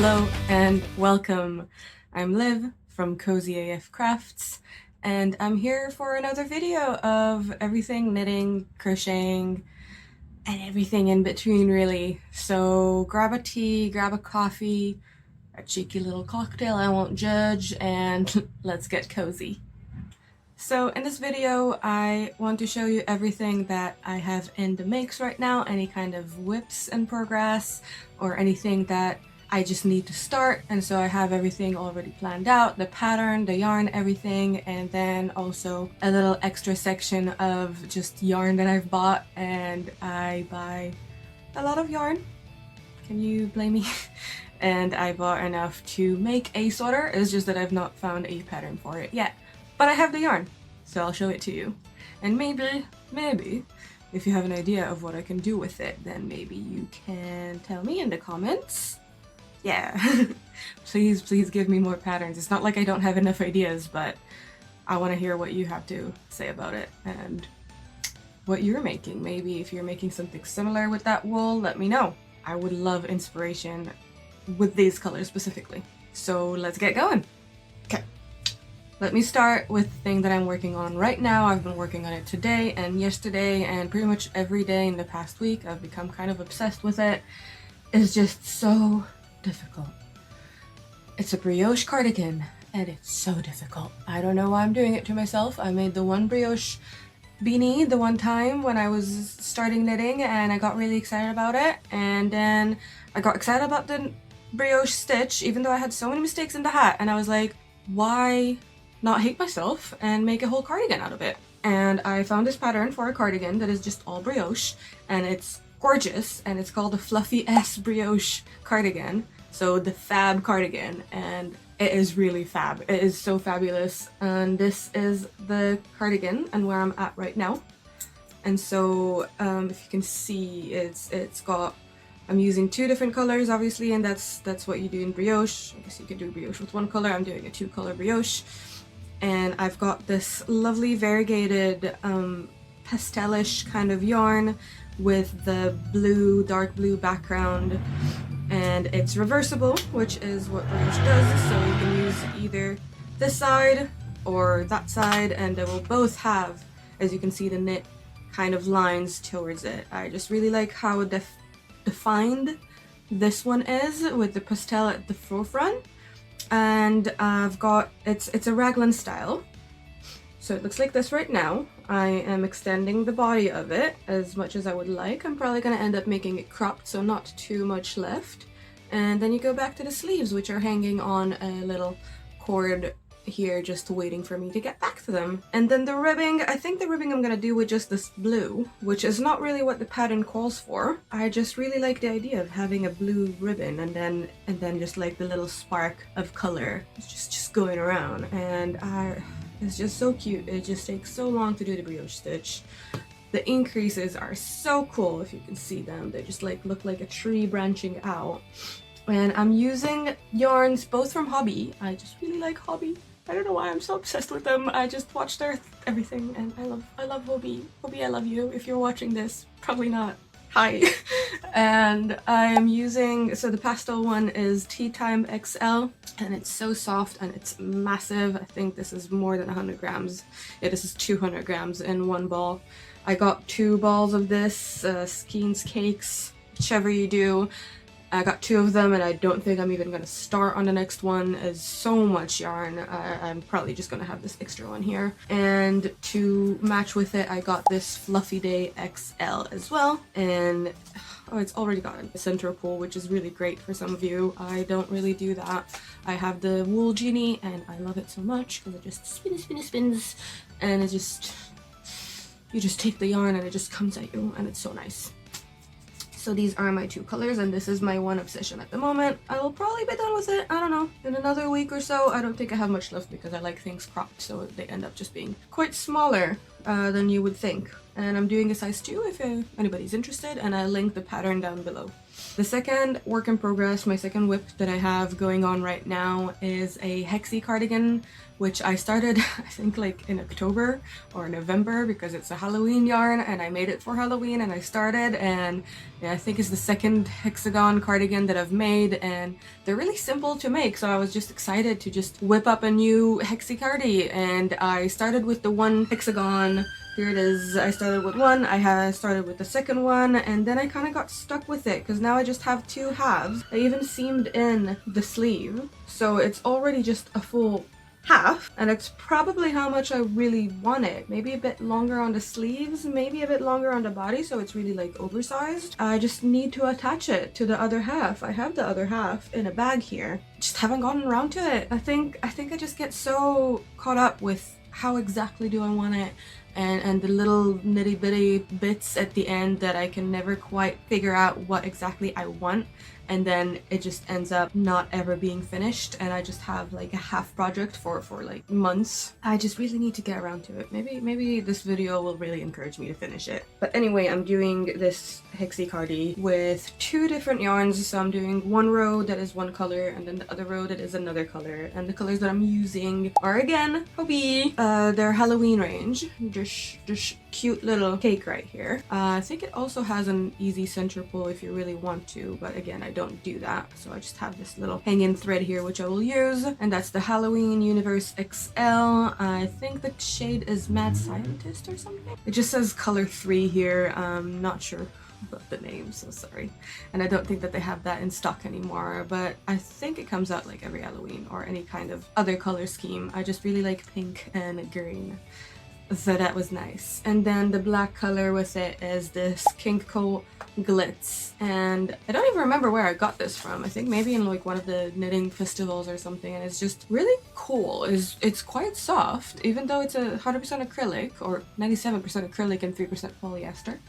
Hello and welcome. I'm Liv from Cozy AF Crafts, and I'm here for another video of everything knitting, crocheting, and everything in between really. So grab a tea, grab a coffee, a cheeky little cocktail, I won't judge, and let's get cozy. So in this video, I want to show you everything that I have in the makes right now, any kind of whips in progress, or anything that I just need to start. And so I have everything already planned out, the pattern, the yarn, everything, and then also a little extra section of just yarn that I've bought, and I buy a lot of yarn. Can you blame me? And I bought enough to make a sweater, it's just that I've not found a pattern for it yet. But I have the yarn, so I'll show it to you. And maybe, if you have an idea of what I can do with it, then maybe you can tell me in the comments. Yeah, please give me more patterns. It's not like I don't have enough ideas, but I want to hear what you have to say about it and what you're making. Maybe if you're making something similar with that wool, let me know. I would love inspiration with these colors specifically. So let's get going. Okay. Let me start with the thing that I'm working on right now. I've been working on it today and yesterday and pretty much every day in the past week. I've become kind of obsessed with it. It's just so difficult. It's a brioche cardigan and it's so difficult. I don't know why I'm doing it to myself. I made the one brioche beanie the one time when I was starting knitting and I got really excited about it, and then I got excited about the brioche stitch even though I had so many mistakes in the hat, and I was like, why not hate myself and make a whole cardigan out of it? And I found this pattern for a cardigan that is just all brioche and it's gorgeous, and it's called a Fluffy S brioche cardigan, so the fab cardigan, and it is really fab. It is so fabulous, and this is the cardigan and where I'm at right now. And so if you can see, it's got, I'm using two different colors obviously, and that's what you do in brioche. I guess you could do brioche with one color. I'm doing a two-color brioche, and I've got this lovely variegated pastelish kind of yarn with the blue, dark blue background, and it's reversible, which is what brioche does, so you can use either this side or that side, and they will both have, as you can see, the knit kind of lines towards it. I just really like how defined this one is with the pastel at the forefront, and I've got, it's a raglan style. So it looks like this right now. I am extending the body of it as much as I would like. I'm probably going to end up making it cropped, so not too much left. And then you go back to the sleeves, which are hanging on a little cord here, just waiting for me to get back to them. And then the ribbing, I think the ribbing I'm going to do with just this blue, which is not really what the pattern calls for. I just really like the idea of having a blue ribbon and then just like the little spark of color just going around, and it's just so cute. It just takes so long to do the brioche stitch. The increases are so cool if you can see them. They just like look like a tree branching out. And I'm using yarns both from Hobby. I just really like Hobby. I don't know why I'm so obsessed with them. I just watch their everything, and I love Hobby. Hobby, I love you. If you're watching this, probably not. Hi. And I am using, so the pastel one is Tea Time XL, and it's so soft and it's massive. I think this is more than 100 grams. Yeah, this is 200 grams in one ball. I got 2 balls of this, Skeins Cakes, whichever you do. I got 2 of them, and I don't think I'm even going to start on the next one. It's so much yarn. I'm probably just going to have this extra one here. And to match with it, I got this Fluffy Day XL as well. And oh, it's already got a center pull, which is really great for some of you. I don't really do that. I have the Wool Genie, and I love it so much because it just spins. And it just, you just take the yarn and it just comes at you, and it's so nice. So these are my 2 colors, and this is my one obsession at the moment. I will probably be done with it, I don't know, in another week or so. I don't think I have much left because I like things cropped, so they end up just being quite smaller than you would think. And I'm doing a size 2 if anybody's interested, and I'll link the pattern down below. The second work in progress, my second whip that I have going on right now, is a hexie cardigan which I started I think like in October or November because it's a Halloween yarn, and I made it for Halloween and I started, and yeah, I think it's the second hexagon cardigan that I've made, and they're really simple to make, so I was just excited to just whip up a new hexi cardi. And I started with the one hexagon. Here it is. I started with one, I started with the second one, and then I kind of got stuck with it because now I just have two halves. I even seamed in the sleeve, so it's already just a full half, and it's probably how much I really want it. Maybe a bit longer on the sleeves, maybe a bit longer on the body, so it's really like oversized. I just need to attach it to the other half. I have the other half in a bag here, just haven't gotten around to it. I think I just get so caught up with how exactly do I want it, and the little nitty bitty bits at the end that I can never quite figure out what exactly I want, and then it just ends up not ever being finished, and I just have like a half project for like months. I just really need to get around to it. Maybe this video will really encourage me to finish it. But anyway, I'm doing this hexi cardi with two different yarns. So I'm doing one row that is one color, and then the other row that is another color, and the colors that I'm using are again Hobbii. Their Halloween range. Just cute little cake right here. I think it also has an easy center pull if you really want to, but again, I don't do that, so I just have this little hanging thread here which I will use, and that's the Halloween Universe XL. I think the shade is Mad Scientist or something. It just says color 3 here. I'm not sure about the name, so sorry, and I don't think that they have that in stock anymore, but I think it comes out like every Halloween or any kind of other color scheme. I just really like pink and green, so that was nice. And then the black color with it is this Kinko Glitz, and I don't even remember where I got this from. I think maybe in like one of the knitting festivals or something, and it's just really cool. It's quite soft, even though it's 100% acrylic or 97% acrylic and 3% polyester,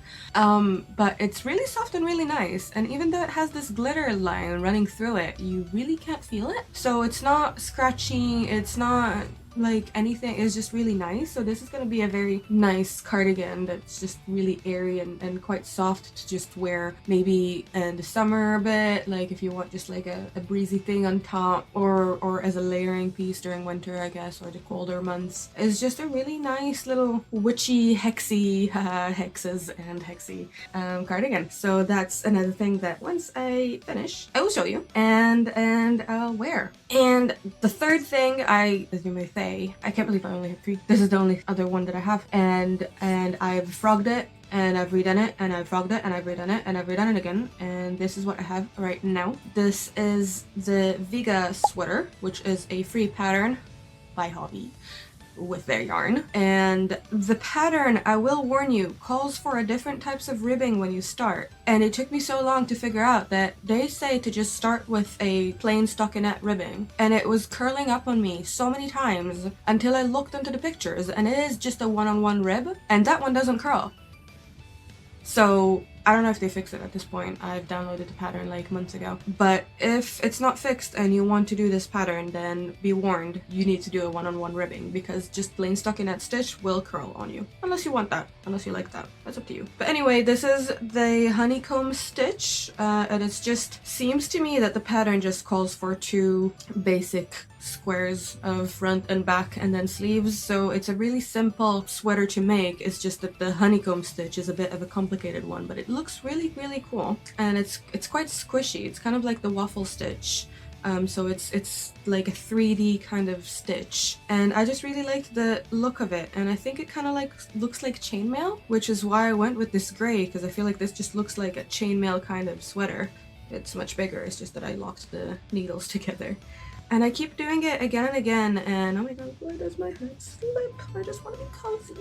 but it's really soft and really nice, and even though it has this glitter line running through it, you really can't feel it, so it's not scratchy, it's not like anything. Is just really nice. So this is going to be a very nice cardigan that's just really airy and quite soft to just wear maybe in the summer a bit, like if you want just like a breezy thing on top, or as a layering piece during winter, I guess, or the colder months. It's just a really nice little witchy hexy hexes and hexy cardigan. So that's another thing that once I finish I will show you and I'll wear. And the third thing, as you may say, I can't believe I only have 3. This is the only other one that I have, and I've frogged it, and I've redone it, and I've frogged it, and I've redone it, and I've redone it again, and this is what I have right now. This is the Vega sweater, which is a free pattern by Hobbii with their yarn, and the pattern, I will warn you, calls for a different types of ribbing when you start, and it took me so long to figure out that they say to just start with a plain stockinette ribbing, and it was curling up on me so many times until I looked into the pictures, and it is just a one-on-one rib, and that one doesn't curl. So I don't know if they fixed it at this point. I've downloaded the pattern like months ago. But if it's not fixed and you want to do this pattern, then be warned, you need to do a one-on-one ribbing, because just plain stockinette stitch will curl on you. Unless you want that, unless you like that. That's up to you. But anyway, this is the honeycomb stitch, and it's just, seems to me that the pattern just calls for 2 basic squares of front and back and then sleeves, so it's a really simple sweater to make. It's just that the honeycomb stitch is a bit of a complicated one, but it looks really cool, and it's quite squishy. It's kind of like the waffle stitch, so it's like a 3D kind of stitch, and I just really like the look of it, and I think it kind of like looks like chainmail, which is why I went with this gray, because I feel like this just looks like a chainmail kind of sweater. It's much bigger, it's just that I locked the needles together. And I keep doing it again and again, and oh my god, where does my head slip? I just want to be cozy.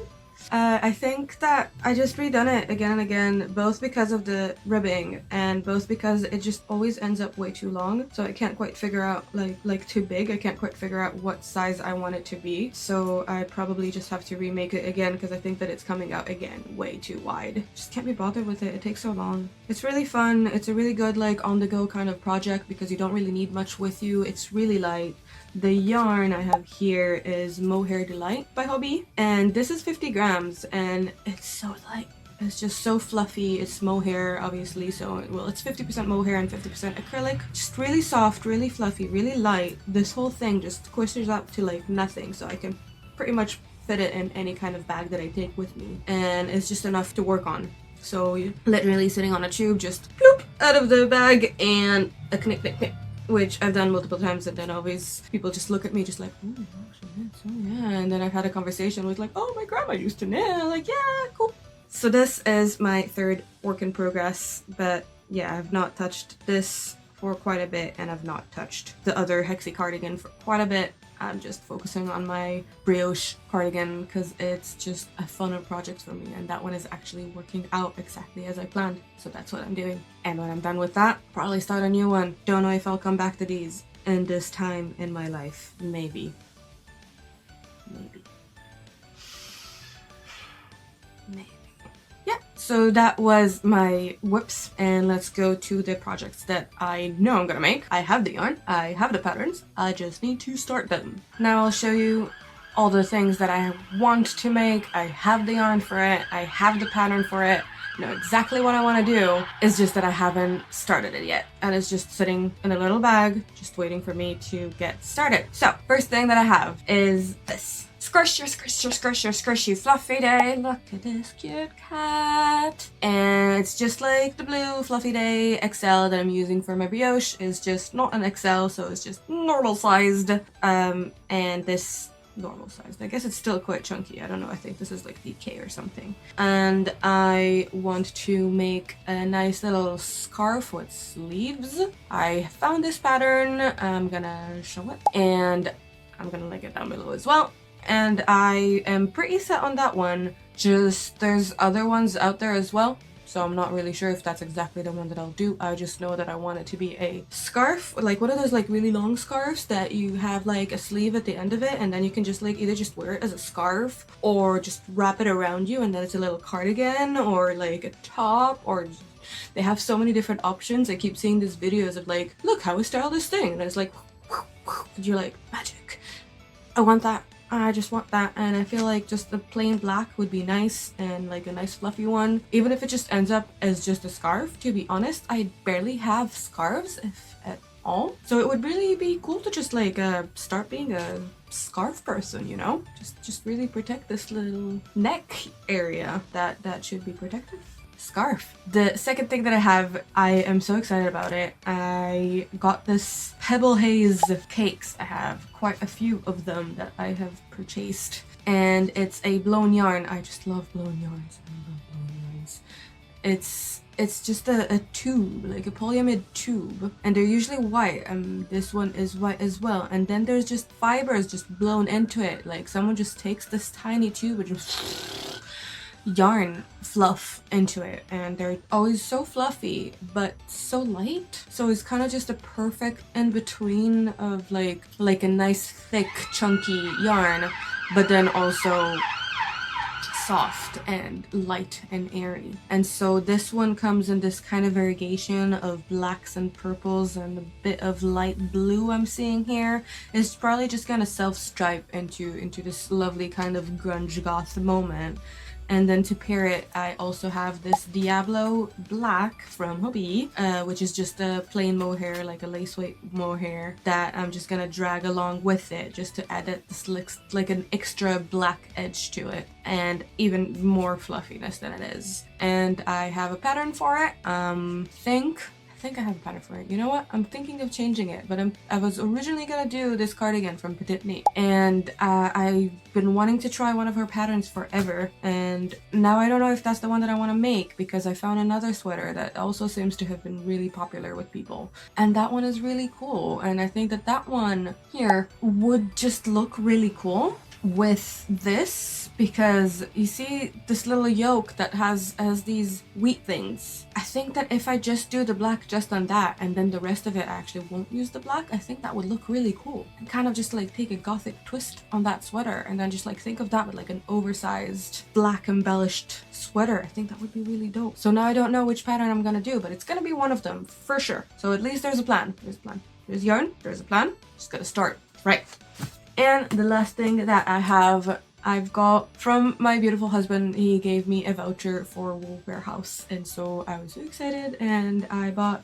I think that I just redone it again and again, both because of the ribbing and both because it just always ends up way too long, so I can't quite figure out, like too big. I can't quite figure out what size I want it to be, so I probably just have to remake it again, because I think that it's coming out again way too wide. Just can't be bothered with it. It takes so long. It's really fun. It's a really good like on-the-go kind of project because you don't really need much with you. It's really light. The yarn I have here is Mohair Delight by Hobbii, and this is 50 grams, and it's so light. It's just so fluffy. It's mohair, obviously, so well, it's 50% mohair and 50% acrylic. Just really soft, really fluffy, really light. This whole thing just squishes up to like nothing, so I can pretty much fit it in any kind of bag that I take with me, and it's just enough to work on. So you're literally sitting on a tube, just bloop out of the bag and a knick knick knick, which I've done multiple times, and then always people just look at me just like, oh my gosh, she knits, oh yeah. And then I've had a conversation with like, oh, my grandma used to knit. Like, yeah, cool. So this is my third work in progress, but yeah, I've not touched this for quite a bit, and I've not touched the other hexie cardigan for quite a bit. I'm just focusing on my brioche cardigan because it's just a fun project for me, and that one is actually working out exactly as I planned. So that's what I'm doing. And when I'm done with that, probably start a new one. Don't know if I'll come back to these in this time in my life. Maybe. Maybe. Maybe. Yeah, so that was my whips, and let's go to the projects that I know I'm gonna make. I have the yarn, I have the patterns, I just need to start them. Now I'll show you all the things that I want to make. I have the yarn for it, I have the pattern for it, I know exactly what I want to do. It's just that I haven't started it yet, and it's just sitting in a little bag, just waiting for me to get started. So, first thing that I have is this. Squish your, squish your, squish your, squishy fluffy day. Look at this cute cat. And it's just like the blue fluffy day XL that I'm using for my brioche. Is just not an XL, so it's just normal sized. And this normal sized. I guess it's still quite chunky. I don't know. I think this is like DK or something. And I want to make a nice little scarf with sleeves. I found this pattern. I'm gonna show it. And I'm gonna link it down below as well. And I am pretty set on that one. Just there's other ones out there as well, so I'm not really sure if that's exactly the one that I'll do. I just know that I want it to be a scarf, like one of those like really long scarves that you have like a sleeve at the end of it, and then you can just like either just wear it as a scarf or just wrap it around you, and then it's a little cardigan or like a top, or they have so many different options. I keep seeing these videos of like, look how I style this thing, and it's like, and you're like, magic. I want that. I just want that, and I feel like just the plain black would be nice, and like a nice fluffy one, even if it just ends up as just a scarf. To be honest, I barely have scarves, if at all, so it would really be cool to just like start being a scarf person, you know, just really protect this little neck area that should be protected. Scarf. The second thing that I have, I am so excited about it. I got this Pebble Haze cakes. I have quite a few of them that I have purchased, and it's a blown yarn. I just love blown yarns. I love blown yarns. It's just a tube, like a polyamide tube, and they're usually white, and this one is white as well. And then there's just fibers just blown into it, like someone just takes this tiny tube and just yarn fluff into it, and they're always so fluffy but so light, so it's kind of just a perfect in between of like a nice thick chunky yarn, but then also soft and light and airy. And so this one comes in this kind of variegation of blacks and purples and a bit of light blue I'm seeing here. It's probably just gonna self-stripe into this lovely kind of grunge goth moment. And then to pair it, I also have this Diablo Black from Hobby, which is just a plain mohair, like a lace weight mohair, that I'm just gonna drag along with it just to add it this like an extra black edge to it and even more fluffiness than it is. And I have a pattern for it. I think I have a pattern for it. You know what? I'm thinking of changing it, but I was originally gonna do this cardigan from Petite Knit, and I've been wanting to try one of her patterns forever, and now I don't know if that's the one that I want to make, because I found another sweater that also seems to have been really popular with people, and that one is really cool, and I think that one here would just look really cool with this, because you see this little yoke that has these wheat things. I think that if I just do the black just on that, and then the rest of it I actually won't use the black, I think that would look really cool, and kind of just like take a gothic twist on that sweater, and then just like think of that with like an oversized black embellished sweater. I think that would be really dope. So now I don't know which pattern I'm gonna do, but it's gonna be one of them for sure. So at least there's a plan. There's a plan. There's yarn. There's a plan. Just gotta start. Right. And the last thing that I have I've got from my beautiful husband, he gave me a voucher for Wool Warehouse, and so I was so excited and I bought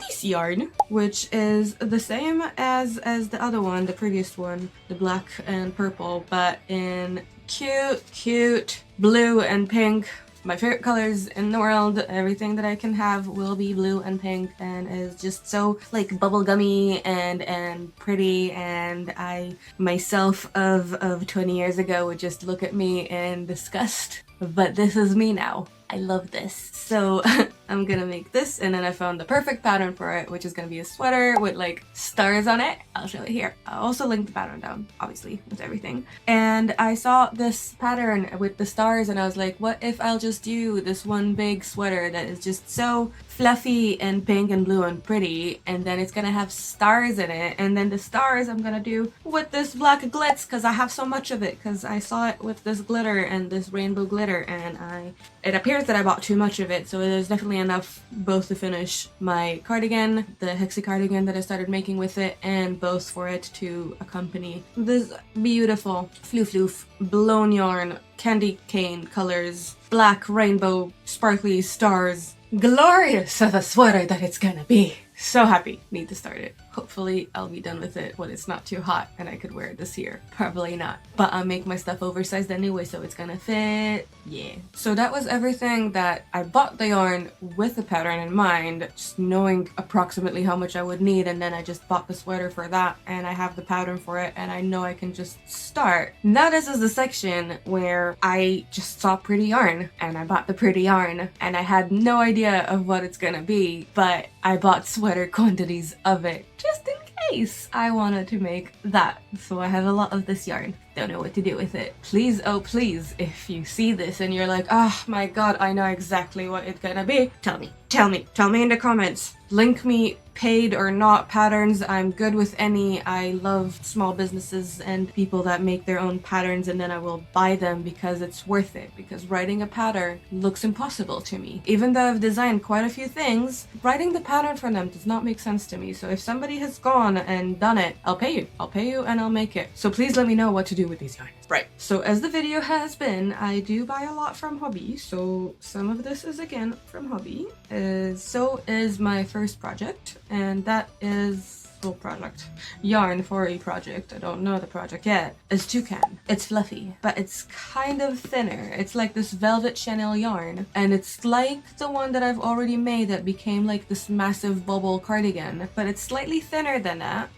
this yarn, which is the same as the other one, the previous one, the black and purple, but in cute blue and pink. My favorite colors in the world. Everything that I can have will be blue and pink, and is just so like bubblegummy and pretty, and I myself of 20 years ago would just look at me in disgust, but this is me now. I love this. So I'm gonna make this, and then I found the perfect pattern for it, which is gonna be a sweater with like stars on it. I'll show it here. I'll also link the pattern down, obviously, with everything. And I saw this pattern with the stars and I was like, what if I'll just do this one big sweater that is just so fluffy and pink and blue and pretty, and then it's gonna have stars in it, and then the stars I'm gonna do with this black glitz because I have so much of it, because I saw it with this glitter and this rainbow glitter, and it appears that I bought too much of it, so there's definitely enough both to finish my cardigan, the hexie cardigan that I started making with it, and both for it to accompany this beautiful floof blown yarn, candy cane colors, black rainbow sparkly stars. Glorious of a sweater that it's gonna be. So happy. Need to start it. Hopefully I'll be done with it when it's not too hot and I could wear it this year. Probably not. But I'll make my stuff oversized anyway, so it's gonna fit. Yeah. So that was everything that I bought the yarn with the pattern in mind, just knowing approximately how much I would need, and then I just bought the sweater for that, and I have the pattern for it, and I know I can just start. Now this is the section where I just saw pretty yarn, and I bought the pretty yarn, and I had no idea of what it's gonna be, but I bought sweater quantities of it just in case I wanted to make that. So I have a lot of this yarn. Don't know what to do with it. Please, oh please, if you see this and you're like, oh my god, I know exactly what it's gonna be, tell me in the comments. Link me paid or not patterns. I'm good with any. I love small businesses and people that make their own patterns, and then I will buy them because it's worth it, because writing a pattern looks impossible to me. Even though I've designed quite a few things, writing the pattern for them does not make sense to me. So if somebody has gone and done it, I'll pay you and I'll make it. So please let me know what to do with these yarns. Right, so as the video has been, I do buy a lot from Hobby, so some of this is again from Hobby. So is my first project, and that is project yarn for a project. I don't know the project yet. It's toucan. It's fluffy, but it's kind of thinner. It's like this velvet Chanel yarn, and it's like the one that I've already made that became like this massive bubble cardigan, but it's slightly thinner than that.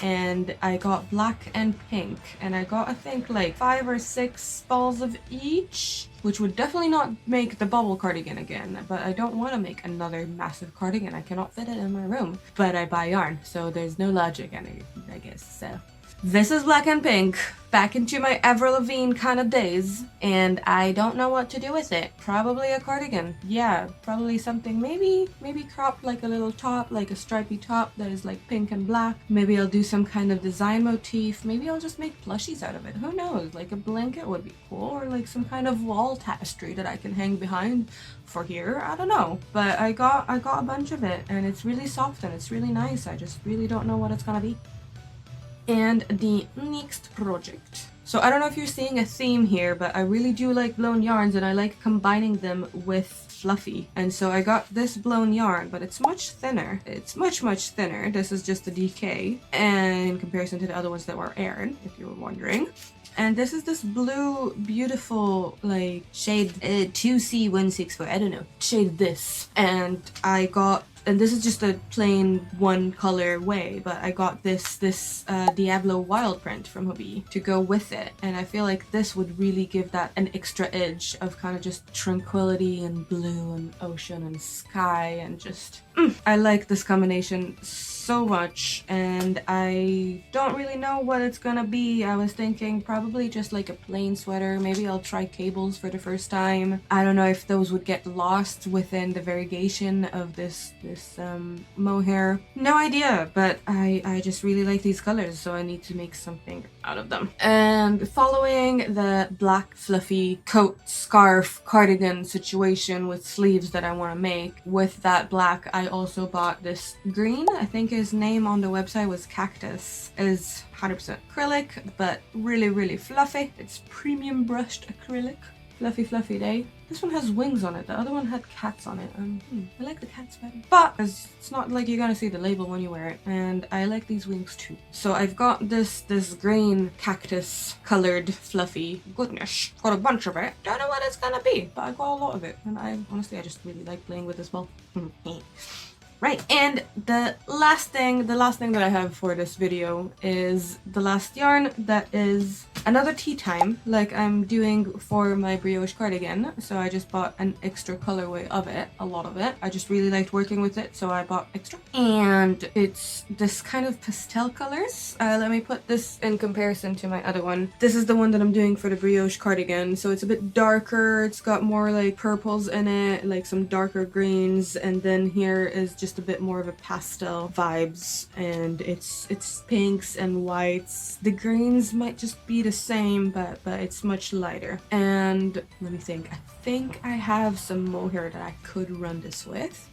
And I got black and pink, and I got I think like 5 or 6 balls of each, which would definitely not make the bubble cardigan again, but I don't want to make another massive cardigan. I cannot fit it in my room, but I buy yarn, so there's no logic in it, I guess. So this is black and pink, back into my Avril Lavigne kind of days, and I don't know what to do with it. Probably a cardigan. Yeah, probably something, maybe cropped like a little top, like a stripy top that is like pink and black. Maybe I'll do some kind of design motif. Maybe I'll just make plushies out of it. Who knows? Like a blanket would be cool, or like some kind of wall tapestry that I can hang behind for here. I don't know, but I got a bunch of it, and it's really soft and it's really nice. I just really don't know what it's gonna be. And the next project. So I don't know if you're seeing a theme here, but I really do like blown yarns, and I like combining them with fluffy. And so I got this blown yarn, but it's much thinner. It's much thinner. This is just a DK, and in comparison to the other ones that were aired, if you were wondering. And this is this blue, beautiful, like, shade 2C164, I don't know, shade this. And I got, and this is just a plain one color way, but I got this Diablo wild print from Hobby to go with it. And I feel like this would really give that an extra edge of kind of just tranquility and blue and ocean and sky, and just, I like this combination so much, and I don't really know what it's gonna be. I was thinking probably just like a plain sweater. Maybe I'll try cables for the first time. I don't know if those would get lost within the variegation of this mohair. No idea, but I just really like these colors, so I need to make something out of them. And following the black fluffy coat, scarf, cardigan situation with sleeves that I want to make, with that black I I also bought this green. I think his name on the website was Cactus. It is 100% acrylic, but really, really fluffy. It's premium brushed acrylic. Fluffy, fluffy day. This one has wings on it. The other one had cats on it. I like the cats better. But it's not like you're gonna see the label when you wear it. And I like these wings too. So I've got this green cactus colored fluffy goodness. Got a bunch of it. Don't know what it's gonna be, but I got a lot of it. And I just really like playing with this ball. Right, and the last thing that I have for this video is the last yarn that is another tea time, like I'm doing for my brioche cardigan. So I just bought an extra colorway of it, a lot of it. I just really liked working with it, so I bought extra. And it's this kind of pastel colors. Let me put this in comparison to my other one. This is the one that I'm doing for the brioche cardigan, so it's a bit darker. It's got more like purples in it, like some darker greens, and then here is just a bit more of a pastel vibes, and it's pinks and whites. The greens might just be the same, but it's much lighter. And let me think. I think I have some mohair that I could run this with.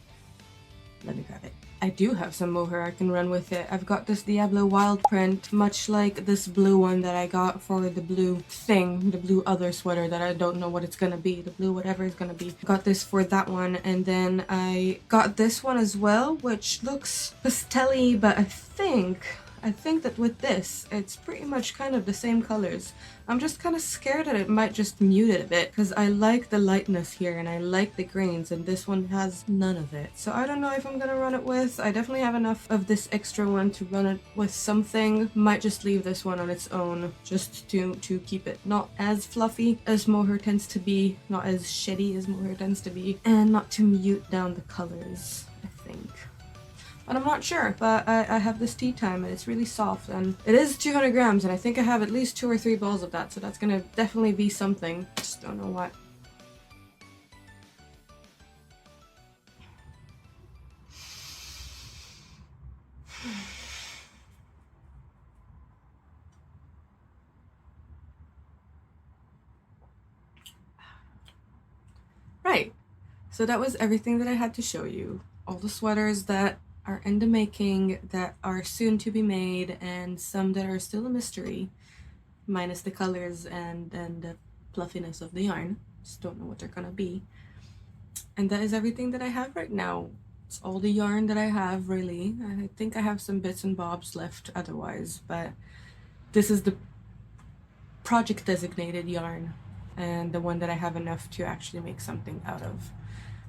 Let me grab it. I do have some mohair I can run with it. I've got this Diablo wild print, much like this blue one that I got for the blue thing, the blue other sweater that I don't know what it's gonna be, the blue whatever it's gonna be. Got this for that one, and then I got this one as well, which looks pastel-y, but I think that with this, it's pretty much kind of the same colors. I'm just kind of scared that it might just mute it a bit, because I like the lightness here and I like the greens, and this one has none of it. So I don't know if I'm gonna run it with. I definitely have enough of this extra one to run it with something. Might just leave this one on its own, just to keep it not as fluffy as mohair tends to be, not as shady as mohair tends to be, and not to mute down the colors, I think. But I'm not sure, but I have this tea time and it's really soft, and it is 200 grams, and I think I have at least 2 or 3 balls of that, so that's gonna definitely be something. Just don't know what. Right, so that was everything that I had to show you. All the sweaters that are in the making, that are soon to be made, and some that are still a mystery, minus the colors and the fluffiness of the yarn. Just don't know what they're gonna be. And that is everything that I have right now. It's all the yarn that I have, really. I think I have some bits and bobs left otherwise, but this is the project designated yarn and the one that I have enough to actually make something out of.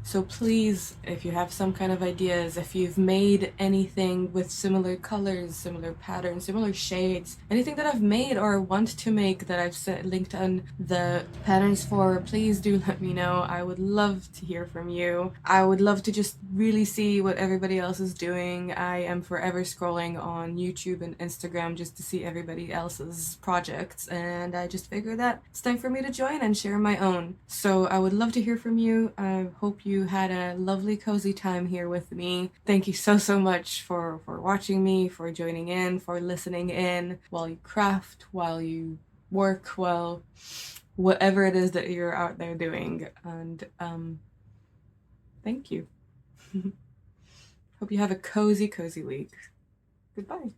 So please, if you have some kind of ideas, if you've made anything with similar colors, similar patterns, similar shades, anything that I've made or want to make that I've linked on the patterns for, please do let me know. I would love to hear from you. I would love to just really see what everybody else is doing. I am forever scrolling on YouTube and Instagram just to see everybody else's projects, and I just figured that it's time for me to join and share my own. So I would love to hear from you. I hope you had a lovely cozy time here with me. Thank you so much for watching me, for joining in, for listening in while you craft, while you work, while whatever it is that you're out there doing. And thank you. Hope you have a cozy week. Goodbye.